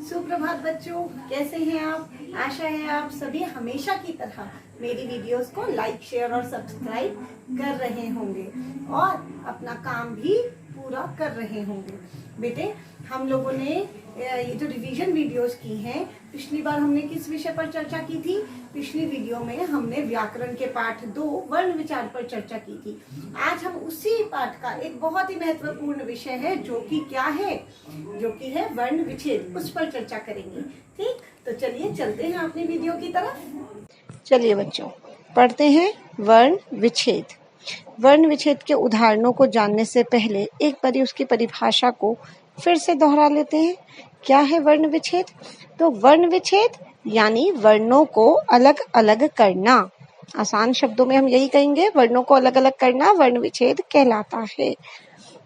सुप्रभात बच्चों, कैसे हैं आप। आशा है आप सभी हमेशा की तरह मेरी वीडियोस को लाइक, शेयर और सब्सक्राइब कर रहे होंगे और अपना काम भी पूरा कर रहे होंगे। बेटे, हम लोगों ने ये जो रिवीजन वीडियोस की हैं, पिछली बार हमने किस विषय पर चर्चा की थी। पिछली वीडियो में हमने व्याकरण के पाठ 2 वर्ण विचार पर चर्चा की थी। आज हम उसी पाठ का एक बहुत ही महत्वपूर्ण विषय है जो कि क्या है, जो कि है वर्ण विच्छेद, उस पर चर्चा करेंगे। ठीक, तो चलिए चलते हैं अपनी वीडियो की तरफ। चलिए बच्चों, पढ़ते हैं वर्ण विच्छेद। वर्ण विच्छेद के उदाहरणों को जानने से पहले एक बार उसकी परिभाषा को फिर से दोहरा लेते हैं। क्या है वर्ण विच्छेद? तो वर्ण विच्छेद यानी वर्णों को अलग अलग करना। आसान शब्दों में हम यही कहेंगे, वर्णों को अलग अलग करना वर्ण विच्छेद कहलाता है।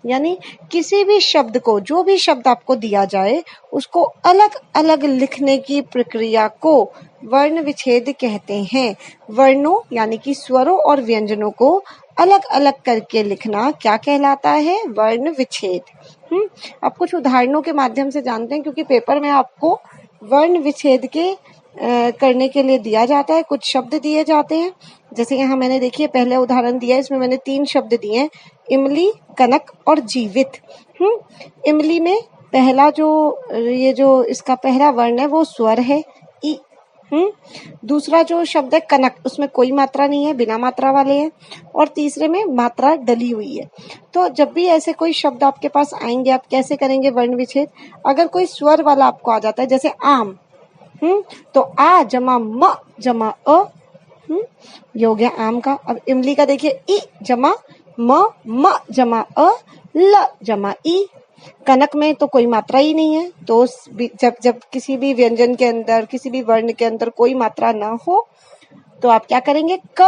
यानी किसी भी शब्द को, जो भी शब्द आपको दिया जाए, उसको अलग अलग लिखने की प्रक्रिया को वर्ण विच्छेद कहते हैं। वर्णों यानी कि स्वरों और व्यंजनों को अलग अलग करके लिखना क्या कहलाता है? वर्ण विच्छेद। अब कुछ उदाहरणों के माध्यम से जानते हैं, क्योंकि पेपर में आपको वर्ण विच्छेद के करने के लिए दिया जाता है, कुछ शब्द दिए जाते हैं। जैसे यहाँ मैंने देखिए पहले उदाहरण दिया है, इसमें मैंने 3 शब्द दिए हैं, इमली, कनक और जीवित। इमली में पहला जो इसका पहला वर्ण है वो स्वर है, ई। दूसरा जो शब्द है कनक, उसमें कोई मात्रा नहीं है, बिना मात्रा वाले हैं। और तीसरे में मात्रा डली हुई है। तो जब भी ऐसे कोई शब्द आपके पास आएंगे, आप कैसे करेंगे वर्ण विच्छेद? अगर कोई स्वर वाला आपको आ जाता है, जैसे आम, तो आ जमा म जमा अ, ये हो गया आम का। अब इमली का देखिए, ई जमा म जमा अ, ल जमा ई। कनक में तो कोई मात्रा ही नहीं है, तो जब किसी भी व्यंजन के अंदर, किसी भी वर्ण के अंदर कोई मात्रा ना हो, तो आप क्या करेंगे? क,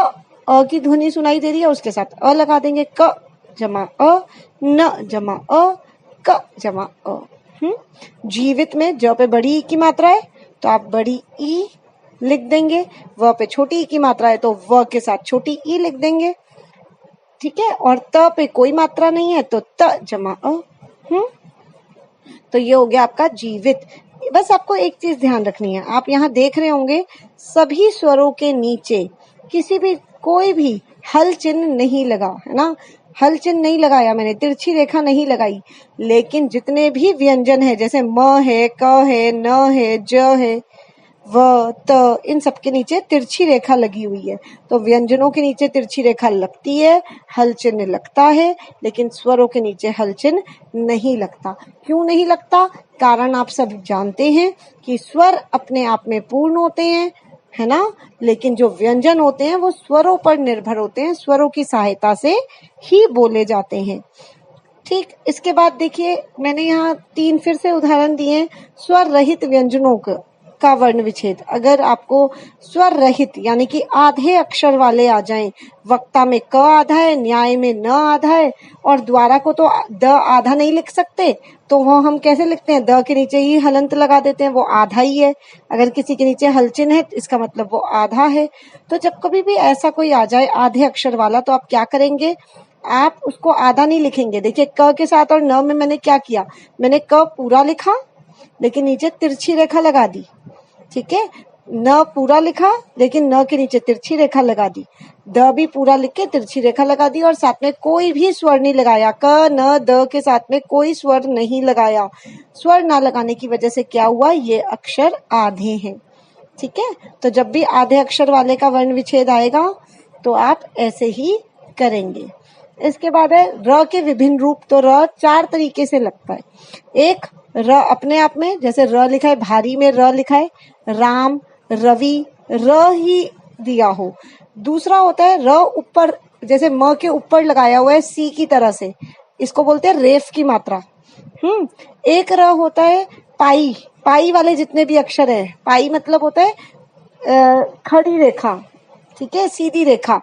अ की ध्वनि सुनाई दे रही है, उसके साथ अ लगा देंगे। क जमा अ, न जमा अ, क जमा अ। जीवित में ज पे बड़ी ई की मात्रा है, तो आप बड़ी ई लिख देंगे। व पे छोटी ई की मात्रा है, तो व के साथ छोटी ई लिख देंगे। ठीक है। और त पे कोई मात्रा नहीं है, तो त जमा अ। तो ये हो गया आपका जीवित। बस आपको एक चीज ध्यान रखनी है, आप यहाँ देख रहे होंगे सभी स्वरों के नीचे कोई भी हल चिन्ह नहीं लगा है ना। हल चिन्ह नहीं लगाया मैंने, तिरछी रेखा नहीं लगाई। लेकिन जितने भी व्यंजन है, जैसे म है, क है, न है, ज है, व, त, इन सब के नीचे तिरछी रेखा लगी हुई है। तो व्यंजनों के नीचे तिरछी रेखा लगती है, हल चिन्ह लगता है, लेकिन स्वरों के नीचे हल चिन्ह नहीं लगता। क्यों नहीं लगता? कारण आप सब जानते हैं कि स्वर अपने आप में पूर्ण होते हैं, है ना। लेकिन जो व्यंजन होते हैं वो स्वरों पर निर्भर होते हैं, स्वरों की सहायता से ही बोले जाते हैं। ठीक, इसके बाद देखिए मैंने यहाँ 3 फिर से उदाहरण दिए हैं स्वर रहित व्यंजनों का वर्ण विच्छेद। अगर आपको स्वर रहित यानी कि आधे अक्षर वाले आ जाएं, वक्ता में क आधा है, न्याय में न आधा है, और द्वारा को तो द आधा नहीं लिख सकते, तो वो हम कैसे लिखते हैं? द के नीचे ही हलंत लगा देते हैं, वो आधा ही है। अगर किसी के नीचे हल चिन्ह है, इसका मतलब वो आधा है। तो जब कभी भी ऐसा कोई आ जाए आधे अक्षर वाला, तो आप क्या करेंगे? आप उसको आधा नहीं लिखेंगे। देखिए क के साथ और न में मैंने क्या किया, मैंने क पूरा लिखा लेकिन नीचे तिरछी रेखा लगा दी। ठीक है, न पूरा लिखा लेकिन न के नीचे तिरछी रेखा लगा दी। द भी पूरा लिख के तिरछी रेखा लगा दी, और साथ में कोई भी स्वर नहीं लगाया। क, न, द के साथ में कोई स्वर नहीं लगाया। स्वर ना लगाने की वजह से क्या हुआ? ये अक्षर आधे हैं। ठीक है, तो जब भी आधे अक्षर वाले का वर्ण विच्छेद आएगा तो आप ऐसे ही करेंगे। इसके बाद है र के विभिन्न रूप। तो र 4 तरीके से लगता है। एक, र अपने आप में, जैसे र लिखा है, भारी में र लिखा है, राम, रवि, र ही दिया हो। दूसरा होता है र ऊपर, जैसे म के ऊपर लगाया हुआ है सी की तरह से, इसको बोलते हैं रेफ की मात्रा। एक र होता है पाई वाले जितने भी अक्षर है, पाई मतलब होता है खड़ी रेखा। ठीक है, सीधी रेखा,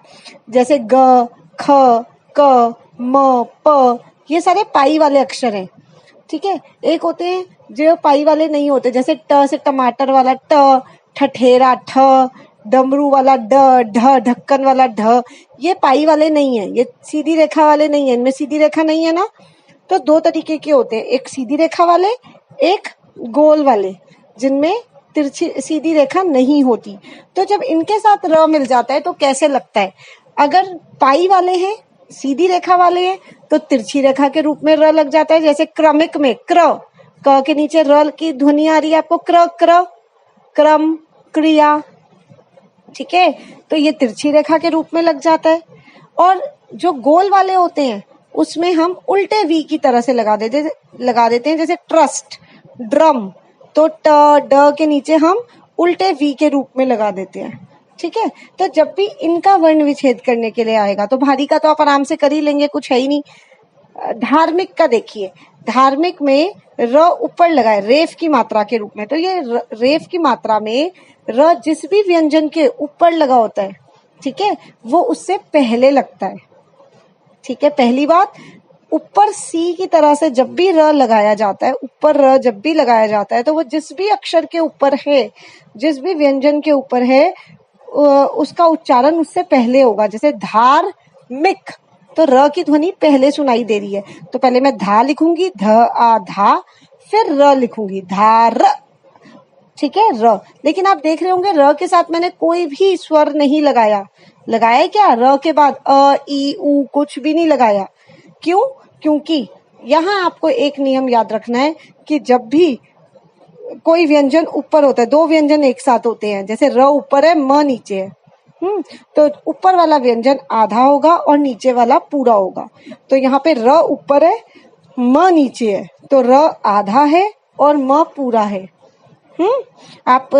जैसे ग, ख, क, म, प, ये सारे पाई वाले अक्षर हैं। ठीक है, एक होते हैं जो पाई वाले नहीं होते, जैसे ट से टमाटर वाला ट, ठठेरा ठ, डमरू वाला ड, ढ, ढक्कन वाला ढ, ये पाई वाले नहीं है, ये सीधी रेखा वाले नहीं है। इनमें सीधी रेखा नहीं है ना। तो 2 तरीके के होते हैं, एक सीधी रेखा वाले, एक गोल वाले। जिनमें तिरछी सीधी रेखा नहीं होती। तो जब इनके साथ र मिल जाता है तो कैसे लगता है? अगर पाई वाले हैं, सीधी रेखा वाले हैं, तो तिरछी रेखा के रूप में र लग जाता है। जैसे क्रमिक में क्र, क के नीचे र की ध्वनि आ रही है आपको, क्र क्र, क्रम, क्रिया, ठीक है, तो ये तिरछी रेखा के रूप में लग जाता है। और जो गोल वाले होते हैं उसमें हम उल्टे वी की तरह से लगा देते हैं, जैसे ट्रस्ट, ड्रम, तो ट ड के नीचे हम उल्टे वी के रूप में लगा देते हैं, ठीक है। तो जब भी इनका वर्ण विच्छेद करने के लिए आएगा, तो भारी का तो आप आराम से कर ही लेंगे, कुछ है ही नहीं। धार्मिक का देखिए, धार्मिक में र ऊपर लगाए रेफ की मात्रा के रूप में, तो ये रेफ की मात्रा में र जिस भी व्यंजन के ऊपर लगा होता है, ठीक है, वो उससे पहले लगता है, ठीक है। पहली बात, ऊपर सी की तरह से जब भी र लगाया जाता है, ऊपर र जब भी लगाया जाता है, तो वो जिस भी अक्षर के ऊपर है, जिस भी व्यंजन के ऊपर है, उसका उच्चारण उससे पहले होगा। जैसे धार्मिक, तो र की ध्वनि पहले सुनाई दे रही है, तो पहले मैं धा लिखूंगी, ध आ धा, फिर र लिखूंगी, धार, ठीक है, र। लेकिन आप देख रहे होंगे र के साथ मैंने कोई भी स्वर नहीं लगाया। लगाया क्या? र के बाद अ, ई, उ कुछ भी नहीं लगाया। क्यों? क्योंकि यहाँ आपको एक नियम याद रखना है कि जब भी कोई व्यंजन ऊपर होता है, दो व्यंजन एक साथ होते हैं, जैसे र ऊपर है, म नीचे है, तो ऊपर वाला व्यंजन आधा होगा और नीचे वाला पूरा होगा। तो यहाँ पे र ऊपर है, म नीचे है, तो र आधा है और म पूरा है। आप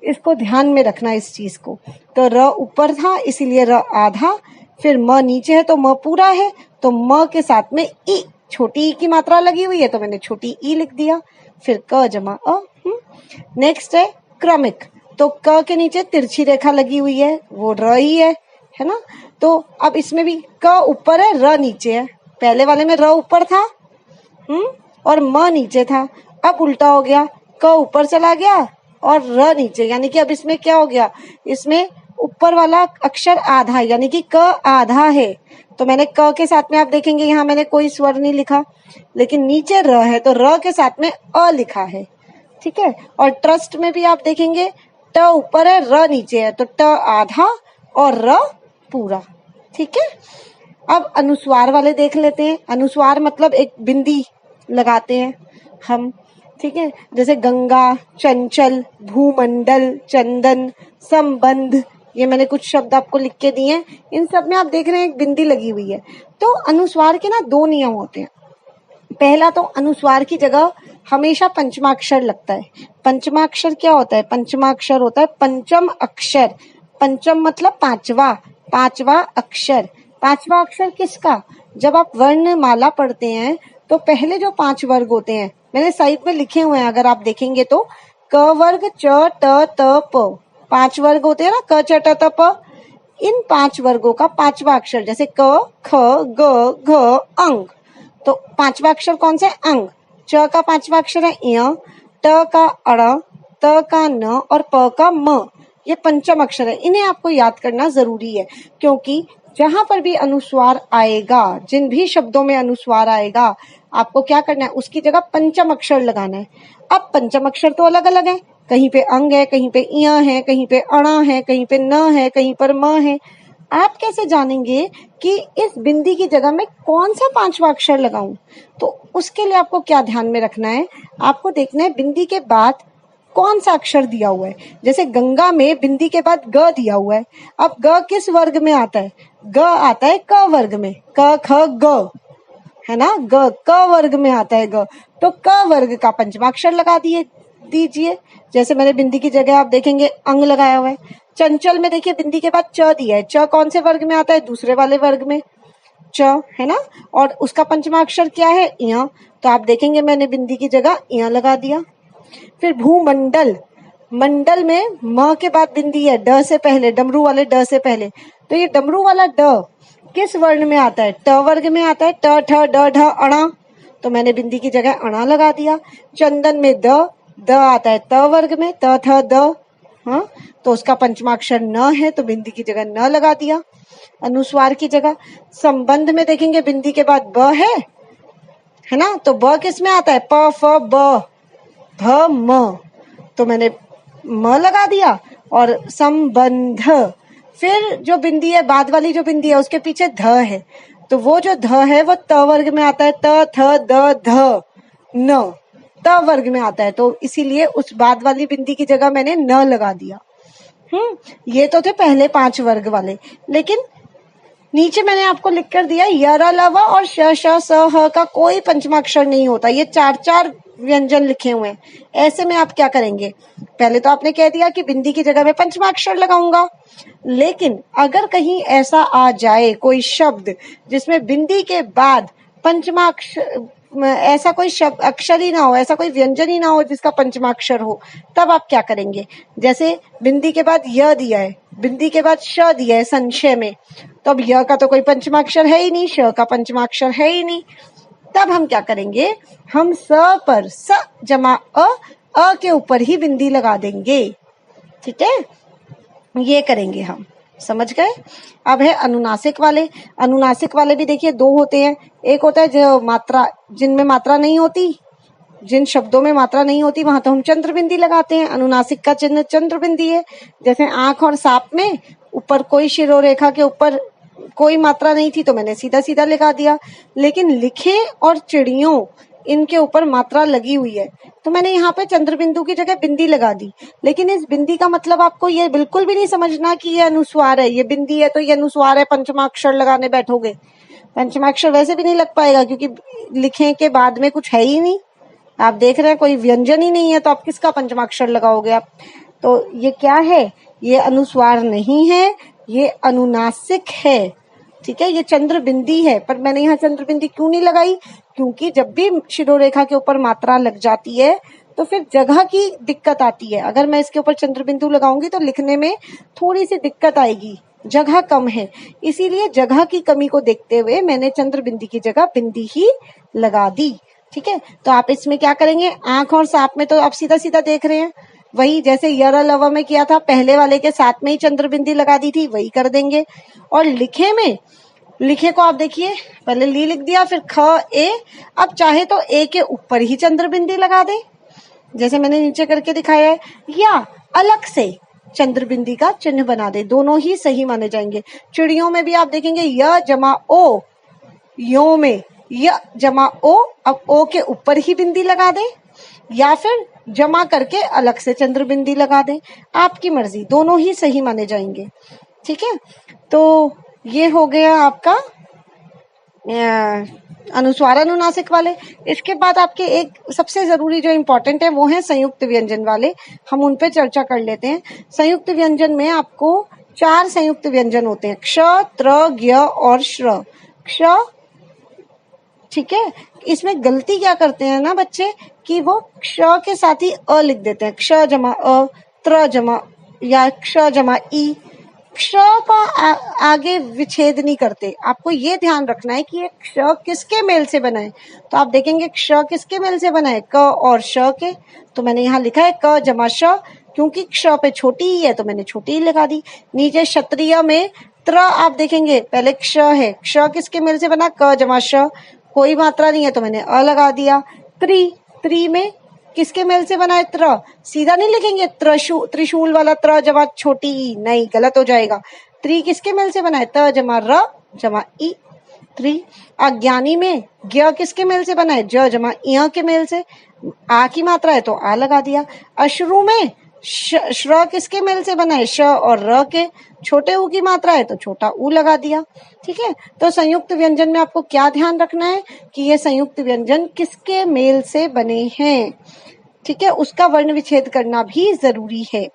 इसको ध्यान में रखना, इस चीज को। तो र ऊपर था इसीलिए र आधा, फिर म नीचे है तो म पूरा है, तो म के साथ में ई, छोटी ई की मात्रा लगी हुई है तो मैंने छोटी ई लिख दिया, फिर क जमा अ। नेक्स्ट है क्रमिक, तो क के नीचे तिरछी रेखा लगी हुई है, वो र ही है ना। तो अब इसमें भी क ऊपर है, र नीचे है। पहले वाले में र ऊपर था और म नीचे था, अब उल्टा हो गया, क ऊपर चला गया और र नीचे, यानी कि अब इसमें क्या हो गया, इसमें ऊपर वाला अक्षर आधा, यानी कि क आधा है। तो मैंने क के साथ में, आप देखेंगे यहाँ मैंने कोई स्वर नहीं लिखा, लेकिन नीचे र है तो र के साथ में अ लिखा है, ठीक है। और ट्रस्ट में भी आप देखेंगे ट ऊपर है, र नीचे है, तो ट आधा और र पूरा, ठीक है। अब अनुस्वार वाले देख लेते हैं। अनुस्वार मतलब एक बिंदी लगाते हैं हम, ठीक है। जैसे गंगा, चंचल, भूमंडल, चंदन, संबंध, ये मैंने कुछ शब्द आपको लिख के दिए हैं। इन सब में आप देख रहे हैं एक बिंदी लगी हुई है। तो अनुस्वार के ना दो नियम होते हैं। पहला तो अनुस्वार की जगह हमेशा पंचमाक्षर लगता है। पंचमाक्षर क्या होता है? पंचमाक्षर होता है पंचम अक्षर। पंचम मतलब पांचवा, पांचवा अक्षर। पांचवा अक्षर किसका? जब आप वर्णमाला पढ़ते हैं तो पहले जो 5 वर्ग होते हैं, मैंने साइड में लिखे हुए हैं, अगर आप देखेंगे तो क वर्ग, च, ट, त, प, 5 वर्ग होते हैं ना, क, च, ट, त, प। इन 5 वर्गों का पांचवा अक्षर, जैसे क, ख, ग, घ, अंग, तो पांचवा अक्षर कौन सा है? अंग। च का पांचवा अक्षर है य, ट का अड़, त का न और प का म। ये पंचम अक्षर है। इन्हें आपको याद करना जरूरी है, क्योंकि जहां पर भी अनुस्वार आएगा, जिन भी शब्दों में अनुस्वार आएगा, आपको क्या करना है? उसकी जगह पंचम अक्षर लगाना है। अब पंचम अक्षर तो अलग अलग है, कहीं पे अंग है, कहीं पे इ है, कहीं पे अणा है, कहीं पे न है, कहीं पर म है। आप कैसे जानेंगे कि इस बिंदी की जगह में कौन सा पांचवा अक्षर लगाऊं? तो उसके लिए आपको क्या ध्यान में रखना है? आपको देखना है बिंदी के बाद कौन सा अक्षर दिया हुआ है। जैसे गंगा में बिंदी के बाद ग दिया हुआ है। अब ग किस वर्ग में आता है? ग आता है क वर्ग में, क ख ग, है ना, ग क वर्ग में आता है ग, तो क वर्ग का पंचमाक्षर लगा दीजिए। जैसे मैंने बिंदी की जगह आप देखेंगे अंग लगाया हुआ है। चंचल में देखिए बिंदी के बाद च दिया है, च कौन से वर्ग में आता है? दूसरे वाले वर्ग में, च, है ना, और उसका पंचमाक्षर क्या है? य, तो आप देखेंगे मैंने बिंदी की जगह य लगा दिया। फिर भूमंडल, मंडल में म के बाद बिंदी है, ड से पहले, डमरू वाले ड से पहले, तो ये डमरू वाला ड किस वर्ण में आता है? ट वर्ग में आता है, ट, ठ, ड, ढ, अणा, तो मैंने बिंदी की जगह अणा लगा दिया। चंदन में द आता है त वर्ग में, त, थ, द, हाँ, तो उसका पंचमाक्षर न है, तो बिंदी की जगह न लगा दिया अनुस्वार की जगह। संबंध में देखेंगे बिंदी के बाद ब है ना, तो ब किस में आता है? प, फ, ब, भ, म, तो मैंने म लगा दिया और संबंध। फिर जो बिंदी है, बाद वाली जो बिंदी है उसके पीछे ध है, तो वो जो ध है वो त वर्ग में आता है, त थ द ध न, त वर्ग में आता है, तो इसीलिए उस बाद वाली बिंदी की जगह मैंने न लगा दिया। ये तो थे पहले 5 वर्ग वाले, लेकिन नीचे मैंने आपको लिख कर दिया य लव और श श स ह का कोई पंचमाक्षर नहीं होता, ये 4 व्यंजन लिखे हुए हैं। ऐसे में आप क्या करेंगे, पहले तो आपने कह दिया कि बिंदी की जगह में पंचमाक्षर लगाऊंगा, लेकिन अगर कहीं ऐसा आ जाए कोई शब्द जिसमें बिंदी के बाद पंचमाक्षर, ऐसा कोई शब्द अक्षर ही ना हो, ऐसा कोई व्यंजन ही ना हो जिसका पंचमाक्षर हो, तब आप क्या करेंगे। जैसे बिंदी के बाद य दिया है, बिंदी के बाद श दिया है संशय में, तो अब य का तो कोई पंचमाक्षर है ही नहीं, श का पंचमाक्षर है ही नहीं, तब हम क्या करेंगे, हम स पर स जमा अ के ऊपर ही बिंदी लगा देंगे। ठीक है, ये करेंगे हम, समझ गए। अब है अनुनासिक वाले। अनुनासिक वाले भी देखिए 2 होते हैं। एक होता है जो मात्रा, जिनमें मात्रा नहीं होती, जिन शब्दों में मात्रा नहीं होती वहां तो हम चंद्र बिंदी लगाते हैं, अनुनासिक का चिन्ह चंद्र बिंदी है। जैसे आंख और सांप में ऊपर कोई शिरोरेखा के ऊपर कोई मात्रा नहीं थी तो मैंने सीधा सीधा लगा दिया, लेकिन लिखे और चिड़ियों इनके ऊपर मात्रा लगी हुई है, तो मैंने यहाँ पे चंद्र बिंदु की जगह बिंदी लगा दी। लेकिन इस बिंदी का मतलब आपको ये बिल्कुल भी नहीं समझना कि ये अनुस्वार है, ये बिंदी है तो ये अनुस्वार है, पंचमाक्षर लगाने बैठोगे, पंचमाक्षर वैसे भी नहीं लग पाएगा क्योंकि लिखे के बाद में कुछ है ही नहीं। आप देख रहे हैं कोई व्यंजन ही नहीं है, तो आप किसका पंचमाक्षर लगाओगे आप। तो ये क्या है, ये अनुस्वार नहीं है, ये अनुनासिक है। ठीक है, ये चंद्र बिंदी है, पर मैंने यहाँ चंद्र बिंदी क्यों नहीं लगाई, क्योंकि जब भी शिरोरेखा के ऊपर मात्रा लग जाती है तो फिर जगह की दिक्कत आती है। अगर मैं इसके ऊपर चंद्र बिंदु लगाऊंगी तो लिखने में थोड़ी सी दिक्कत आएगी, जगह कम है, इसीलिए जगह की कमी को देखते हुए मैंने चंद्र बिंदी की जगह बिंदी ही लगा दी। ठीक है, तो आप इसमें क्या करेंगे, आंख और सांप में तो आप सीधा सीधा देख रहे हैं, वही जैसे यर लव में किया था, पहले वाले के साथ में ही चंद्र बिंदी लगा दी थी, वही कर देंगे। और लिखे में, लिखे को आप देखिए, पहले ली लिख दिया, फिर ख ए, अब चाहे तो ए के ऊपर ही चंद्र बिंदी लगा दे जैसे मैंने नीचे करके दिखाया है, या अलग से चंद्र बिंदी का चिन्ह बना दे, दोनों ही सही माने जाएंगे। चिड़ियों में भी आप देखेंगे य जमा ओ, यो में य जमा ओ, अब ओ के ऊपर ही बिंदी लगा दे या फिर जमा करके अलग से चंद्र बिंदी लगा दे, आपकी मर्जी, दोनों ही सही माने जाएंगे। ठीक है, तो ये हो गया आपका अनुस्वार अनुनासिक वाले। इसके बाद आपके एक सबसे जरूरी जो इम्पोर्टेंट है वो है संयुक्त व्यंजन वाले, हम उन पे चर्चा कर लेते हैं। संयुक्त व्यंजन में आपको 4 संयुक्त व्यंजन होते हैं, क्ष, त्र, ज्ञ और श्र। क्ष, ठीक है, इसमें गलती क्या करते हैं ना बच्चे कि वो क्ष के साथ ही अ लिख देते हैं, क्ष जमा अ, त्र जमा या क्ष जमा ई, क्ष का आगे विच्छेद नहीं करते। आपको ये ध्यान रखना है कि ये क्ष किसके मेल से बना है, तो आप देखेंगे क्ष किसके मेल से बना है, क और श के, तो मैंने यहाँ लिखा है क जमा श, क्योंकि क्ष पे छोटी ही है तो मैंने छोटी ही लगा दी। नीचे क्षत्रिय में त्र आप देखेंगे पहले क्ष है, क्ष किसके मेल से बना, क जमा श, कोई मात्रा नहीं है तो मैंने अ लगा दिया। त्रि, त्रि में किसके मेल से बना है, त्र, सीधा नहीं लिखेंगे त्रिशूल वाला त्र जमा छोटी ई, नहीं, गलत हो जाएगा। त्रि किसके मेल से बना है, त जमा र जमा ई, त्रि। अज्ञानी में ज्ञ किसके मेल से बना है, ज जमा इय के मेल से, आ की मात्रा है तो आ लगा दिया। अश्रु में श्र किसके मेल से बना है, श और र के, छोटे ऊ की मात्रा है तो छोटा ऊ लगा दिया। ठीक है, तो संयुक्त व्यंजन में आपको क्या ध्यान रखना है कि ये संयुक्त व्यंजन किसके मेल से बने हैं। ठीक है, उसका वर्ण विच्छेद करना भी जरूरी है।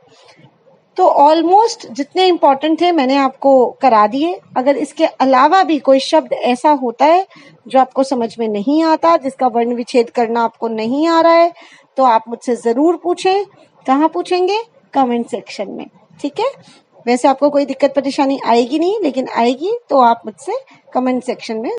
तो ऑलमोस्ट जितने इंपॉर्टेंट थे मैंने आपको करा दिए। अगर इसके अलावा भी कोई शब्द ऐसा होता है जो आपको समझ में नहीं आता, जिसका वर्ण विच्छेद करना आपको नहीं आ रहा है, तो आप मुझसे जरूर पूछें। कहाँ पूछेंगे, कमेंट सेक्शन में। ठीक है, वैसे आपको कोई दिक्कत परेशानी आएगी नहीं, लेकिन आएगी तो आप मुझसे कमेंट सेक्शन में